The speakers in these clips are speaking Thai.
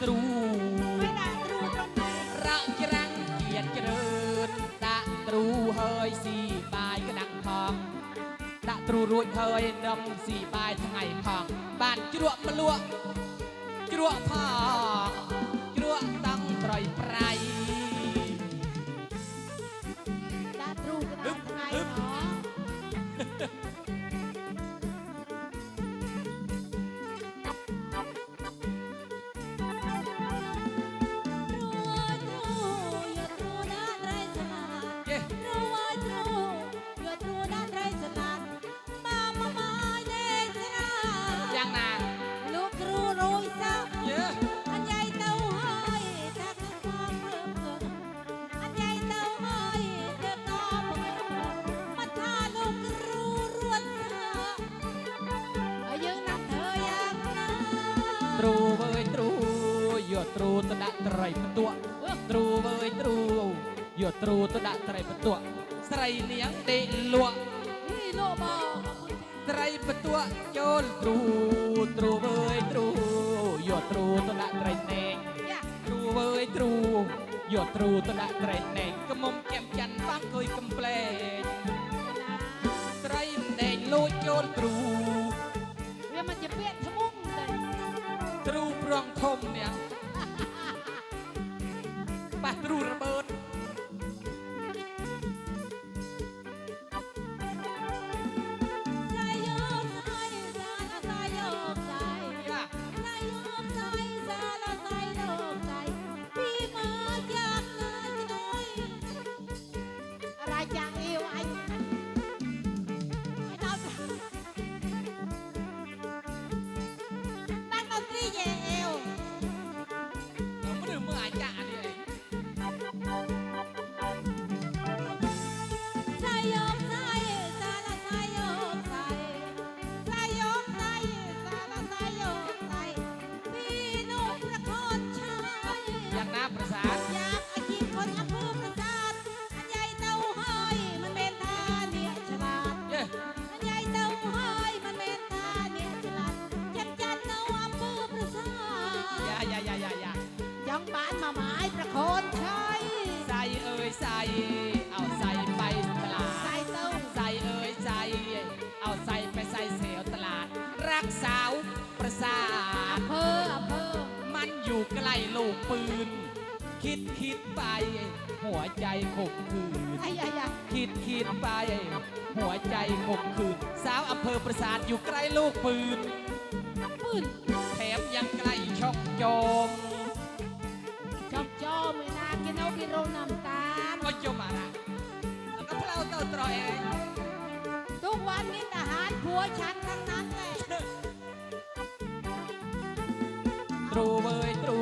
ตรูไม่ด่าตรูตรงไหนเราจะรังเกียจเจริญดะตรูเฮยสีบายก็ดังพองดะตรูรุ่ยเฮยนำสีบายทั้งไงพองบ้านจรวดมาลวกจรวดพองจรวดต้องปล่อยไพรด่าตรูก็ด่าทั้งไงเนาะตรูเว้ยตรูหยดตรูตะดะไตรปตัวตรูเว้ยตรูหยดตรูตะดะไตรปตัวใส่เลี้ยงเดลัวนี่โลบอไตรปตัวโจลตรูตรูเว้ยตรูหยดตรูตะดะไตรเนงตรูเว้ยตรูหยดตรูตะดะไตรเนงกระมมแก้มจันฟังเคยกำเปลไตรเนงลูโจลตรูเรื่องมันจะเปลี่ยนทมุ้งเลยตรูปรองทมเนี่ยปะตรูระเบิดโคนใช่ใส่เอ่ยใส่เอาใส่ไปตลาดใส่เต้าใส่เอ่ยใส่เอาใส่ไปใส่เซลตลาดรักสาวประสาทอำเภอมันอยู่ใกล้ลูกปืนคิดไปหัวใจขมขื่นคิดไปหัวใจขมขื่นสาวอำเภอประสาทอยู่ใกล้ลูกปืนแถมยังใกล้ช่องโจมจอมเลยนะกินเอากินโรน้ำตาลก็จมมาละแล้วก็เพลาเต่าตรอยทุกวันนี้ทหารผัวฉันทั้งนั้นเลยตรูเว้ยตรู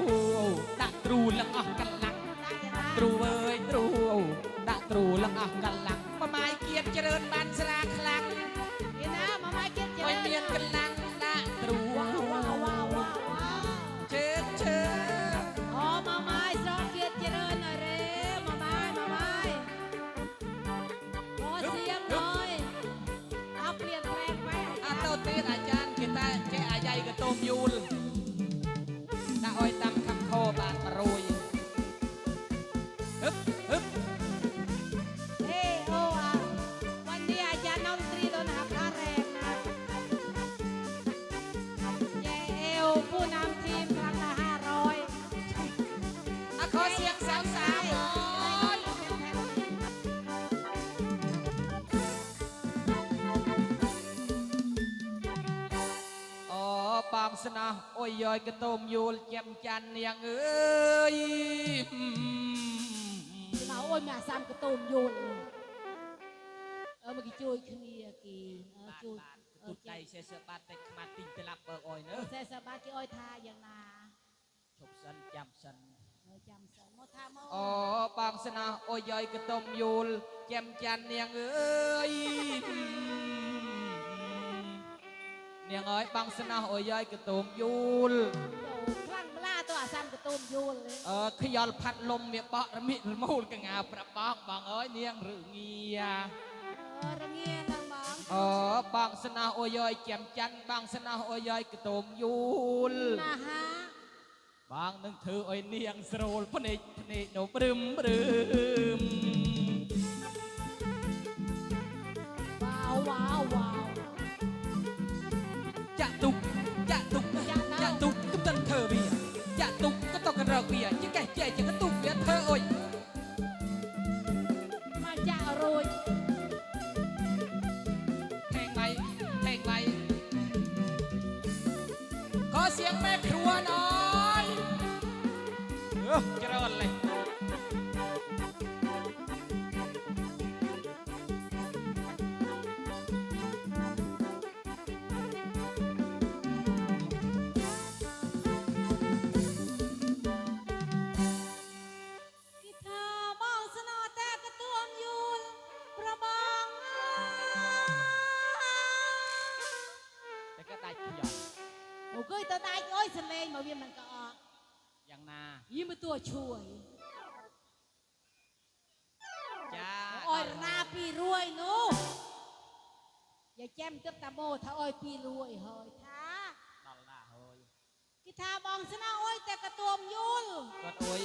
ดักตรูลังออกกันลังตรูเว้ยตรูดักตรูลังออกกันลังมาไม้เกียรติเจริญบันสลาคลังนี่นะมาไม้เกียรติเจริญเปลี่ยนกันลังดักตรูว้าวเชิญอ๋อมาไม้สองเกียรติเจริญหน่อยเร็วมาไม้ขอเสียงหน่อยเอาเปลี่ยนแปลงไปเต้าตีนอาจารย์กีตาเจ้อาใหญ่กับโตมยูลน้าอ้อยตำคำโคบานมารุยฮึบเฮ้โอวันนี้อาจารย์น้องตรีโดนหักค่าแรงนะเยเอวผู้นำทีมครั้งละ500ขอเสียงสาวปามสนาโอ้ยยอยกระโตมยูลเจ็มจันยังเอ้ยมาโอ้ยมาซ้ำกระโตมยูลเมื่อกี้ช่วยคืนนี้กี่ช่วยตุดใจเสียบาดแต่มาติงตลับเบอร์อ้อยเนอะเสียบาดที่อ้อยทาอย่างนาชบสันจำสันมทาโมปามสนาโอ้ยยอยกระโตมยูลเจ็มจันยังเอ้ยเนี่ยเอ้ยบางสนาโอ้ยกระตุมยูลคลั่งล่าตัวอาซัมกระตุมยูลเลยขยอพัดลมเนี่ยเปาะระมิระมูลกังงาประปองบางเอ้ยเนียงหรือเงียระเงียนางบางบางสนาโอ้ยแจ่มจันบางสนาโอ้ยกระตุมยูลนะฮะ บางนึงเธอไอ้เนียงสโรลพเนจพเนจโนบรึมบรึม ว้าวว้าวว้าว จะตุกจะตุกจะตุกก็ต้องเธอเบียจะตุกก็ต้องกระรอกเบียจะแก่แก่จะกระตุกเบียเธอโอ้ย มาจะอรวย แทงไหมแทงไหมขอเสียงแม่ครัวหน่อยเจริญเลย กีตาร์มองสนอแต่กระตุ้มยูนประบอง แต่ก็ได้ขยอน โอ้ยตัวตายโอ้ยสเลงมาเวียนมันก็ออก อย่างนา ยิ้มเป็นตัวช่วย จ้า อ้อยนาปีรวยนู้อย่าแจมตึบตาโบถ้าอ้อยปีรวยเฮ้ยท้า ดอลลาร์เฮ้ย กีตาร์มองสนอโอ้ยแต่กระตุ้มยูน ก็โอ้ย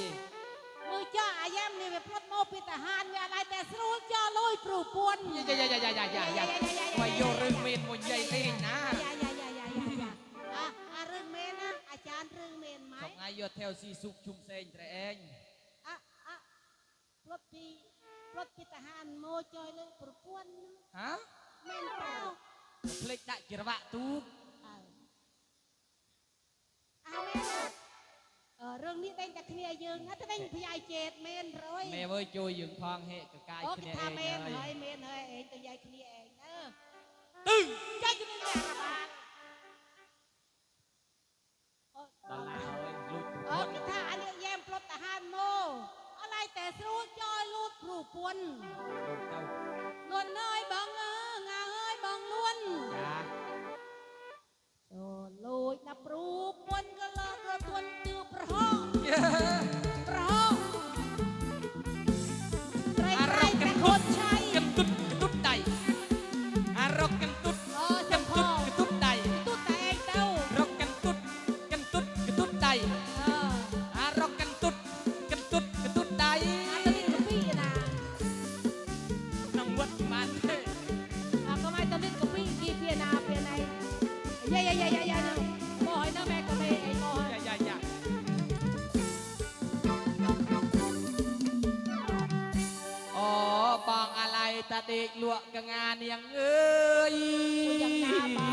มือจ้าอาแยมนี่ไปพลดโมปิตาหานเวลาแต่สรู้จ้าลอยปลูกปวน อย่าไว้โยเรื่องเมนมนใหญ่เล่นนะ อย่าเรื่องเมนนะอาจารย์เรื่องเมนไหม สองไงโยเทลซีสุกชุมเซงแต่เอง อ่ะปลดปีตาหานโมจอยเลยปลูกปวน ฮะ เมนเปล่า เพลิดดักจิรวะตูก เมนเรื่องนี้ได้แต่เคลียร์ยังนะถ้าได้พยายเจดเมนเลย แม่เว้ยโจยยึงพองเฮกกาย โอ้ คะ กิ แนน ทา เอ เม ง น เลย เฮ้ยเมนเฮ้ยเองตัวยายเคลียร์เองตึ้ง ใจจะไม่แรงระบาด ดอลลาร์เฮ้ยลูก กิทาอันนี้แยมปลดทหารโมอะไรแต่สรู้จอยลูดปลูกปวน ลูกเจ้าน วลเนยบังงาเอ้ยบังล้วน จ้า โอ้ลูดนับปลูกปวนก็เลิกระทวนตือประห้อง ประห้องไตรไตรแต่คนใช้ กันตุ๊ดใดอารกกันตุ๊ด สัมพ่อก ระตุ๊ดใด ตุ๊แต่เองเต้าร กกันตุ๊ดกระตุ๊ดใดอารกกันตุ๊ดกระตุ๊ดใด อาตลินกับพี่นะ น้องวัดมันเฮ้ย ก็ไม่ตลินกับพี่กีเพียนาเพียในอย่าเนาะบ่อยนะแม่กับแม่ไอ้บ่อย อย่าอ๋อบองอะไรตาเด็กลวกกะงานเนียงเอ้ย ยังหน้าบ่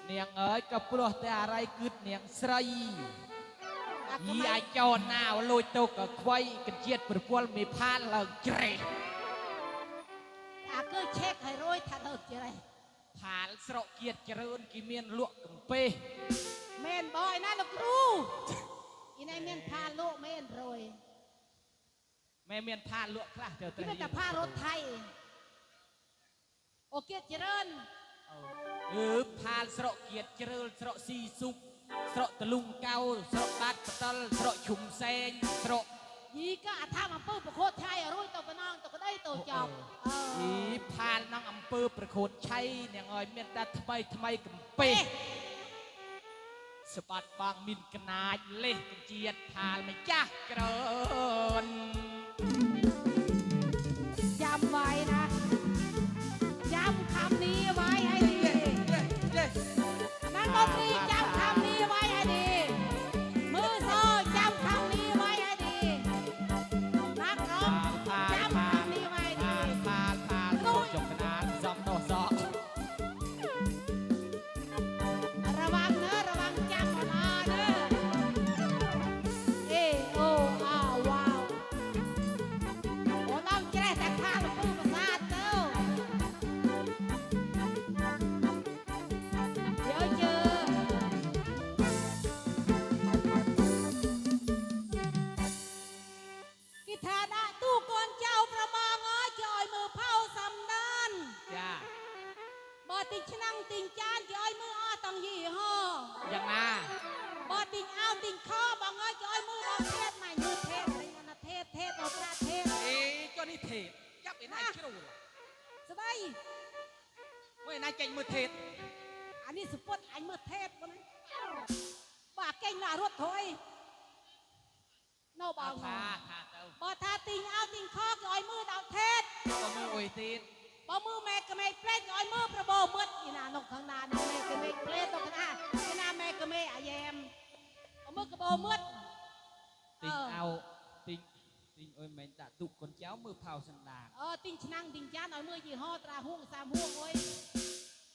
เนียงเอ้ยกับปลวกแต่อะไรกึดเนียงใส่ยีไอจอหน้าลอยโตกับควายกันเจียดประกวลมีพานเราเจร ก็เช็คให้ร้อยทันเถิดจะไร ผ่านสระเกียรติเจริญกิเมียนลวกกัมเป แม่นบ่อยนะลูกครูอีนายแม่นพาโลกแม่นรวย แม่เมียนพานลวกคลาเดียว ที่เป็นแต่พารถไทยโอเคเจริญ ผ่านสระเกียรติเจริญสระซีสุกสระตะลุงเกาสระบัดปะตลสระชุมแซงสระ ยีก็อาท่ามาปื้มประโคตรไทยรุ่ยตัวกระนองตัวก็ได้ตัวจอบ อีผ่านน้องอำเภอประโคนชัยเนี่ยงอยเมียนแต่ทำไมกัมเปสะบัดบางมินกนาดเล่กันเจียดผ่านไม่จ้าเจริญ จำไว้นะจำคำนี้ไว้ให้ดีนักดนตรีจำคำนี้ไว้ให้ดีมือโซ่จำคำนี้ไว้ให้ดีนักร้องจำคำนี้ไว้ให้ดี ผ่านจบกระดานซอมโตซอ ระวังเนอะระวังจำมาเนอะเอโออ้าวว้าวโอ้ต้องแจ้แต่ข้าลูกปื้ประสาทเต้าเดี๋ยวเจอกิธาดาตู้กวนเจ้าประมางอจอยมือเผาสำนาน จ้า บ่ติงชนังติงจานจอยมืออ้อต้องยี่ห้อ อย่างนา บ่ติงอ้าวติงคอบ่งอจอยมือดอกเทศใหม่มือเทศอะไรกันนะเทศออกราเทศ ก็นี่เทศยับไอ้นายคิดว่า สบาย เมื่อนายเก่งมือเทศ อันนี้สปอตอันมือเทศวันนั้นบ่าเก่ง ចេញមករត់ថយនៅបង ថាទៅ បើថាទីងឲ្យទីងខកឲ្យមើលដល់ថេត ក៏មើលអុយទៀត បើមើលម៉ែក្មេកផ្លេចឲ្យមើលប្របោមើលឯណានោះខាងណានេះម៉ែក្មេកផ្លេចទៅខាងណាឯណាម៉ែក្មេកអាយ៉ែមមើលក្បោមើល ទីងអោទីងអុយមិនដាក់ទុកកូនចៅមើលផៅសណ្ដាន ទីងឆ្នាំងទីងចានឲ្យមើលយីហោត្រាហួងសាមហួងអុយ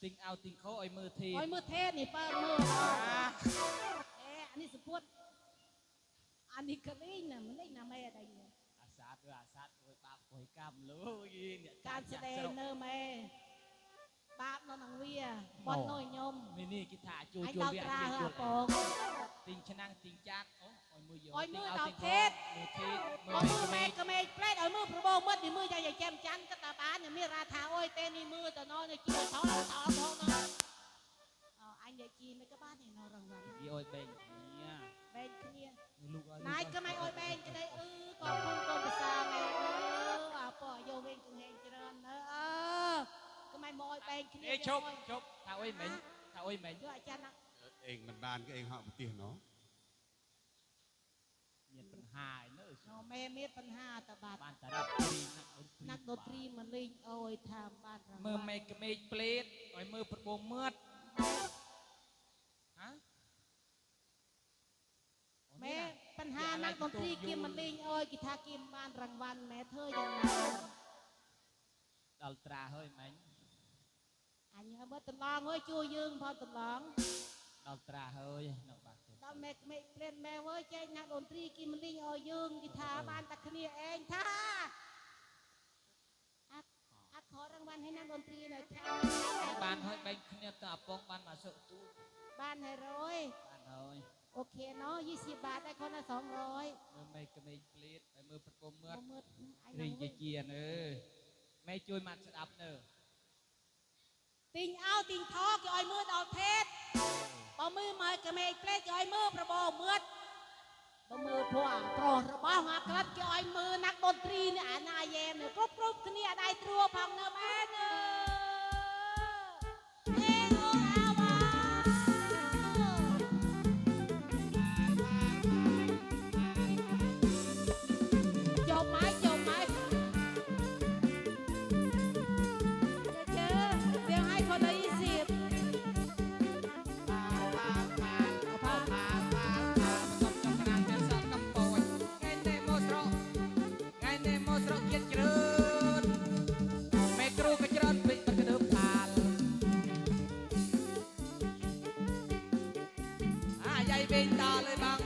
ទីងអោទីងខោអុយមើលធី ឲ្យមើលថេតនេះបើមើលអានេះសពុតអានេះកលីងណាមិនណាម៉ែអី អាសាទអុយបាបអុយកម្មលូយអ្នក ការស្ដែងនៅម៉ែបាបនៅនឹងវាបត់នៅញោម នេះគេថាជួយ អញ ជួយ ដល់ វា ត្រា ជួយ ហើពង ទីងឆ្នាំងទីងចាត់អូអុយមើលយក ឲ្យមើល ទីង ដល់ ទីង ថេត មើលធីមើ បើ ល មើល ក្មេ ម៉ែ ង ក្មេកផ្លេតឲ្យមើលប្របោមើលនេះមើលយ៉ាងចាំចាន់ក៏តាបានមានរាថាអុយទេនេះមើលទៅនៅជាថោថោផងណាអញនិយាយជីមិនក៏បានឯនៅរងវិញ យីអុយបែងនេះ បែងគ្នា លោកអើយ ណៃក៏មិនអុយបែងក្តីក៏គុំកូនភាសាម៉ែអាប៉យកវិញគងហេងច្រើនក៏មិនមកអុយបែងគ្នា អេជប់ថាអុយមិញថាអុយមិញ យកអាចារ្យណា เองมันบานก็เองเหาะมาเตี้ยเนาะ មានបញ្ហាឯនៅ ម៉ែមានបញ្ហាតបាត់ បានតារ៉ាព្រីណាក់ដូត្រីមកលេងអុយថាបានរង មើលមេក្មេកផ្លេតឲ្យមើលប្រពងមឿតហ៎ ម៉ែបញ្ហាណាក់ដូត្រីគៀមមកលេងអុយគេថាគៀមបានរង្វាន់ម៉ែធ្វើយ៉ាងណា ដល់ត្រាហើយមិញ អញបើតឡងអើយជួយយើងផងតឡង ដល់ត្រាហើយនៅបាត់ទៅ ដល់ម៉ែក្មេកព្រានម៉ែអើយចែកណាក់ដូត្រីគៀមមកលេងអុយយើងគេថាបានតែគ្នាឯងថាអត់ខររង្វាន់ឲ្យណាក់ដូត្រីនៅខាង បានហើយបែងគ្នាទៅអពងបានមកសុទូ បានហើយរយ បានហើយ អូខេណូ20 បាតដែរគាត់ណា200 មើលមេក្មេកផ្លេតឲ្យមើលប្រពងមឿត មើលអញ រី នឹង ងជាជានើមេជួយមកស្ដាប់នើ ទីងអោទីងថោគេឲ្យមើលដល់ថេតបើមើលមកក្មេកផ្លេចគេឲ្យមើលប្របោមើលបើមើលព្រោះប្រុសរបស់អាក្រិតគេឲ្យមើលណាក់ដូត្រីនេះអាណាយ៉ែមនេះគ្រប់គ្នាដៃត្រួផងនៅម៉ែនយកម៉ៃជើវាឲ្យคนละ20 វិញតលើបង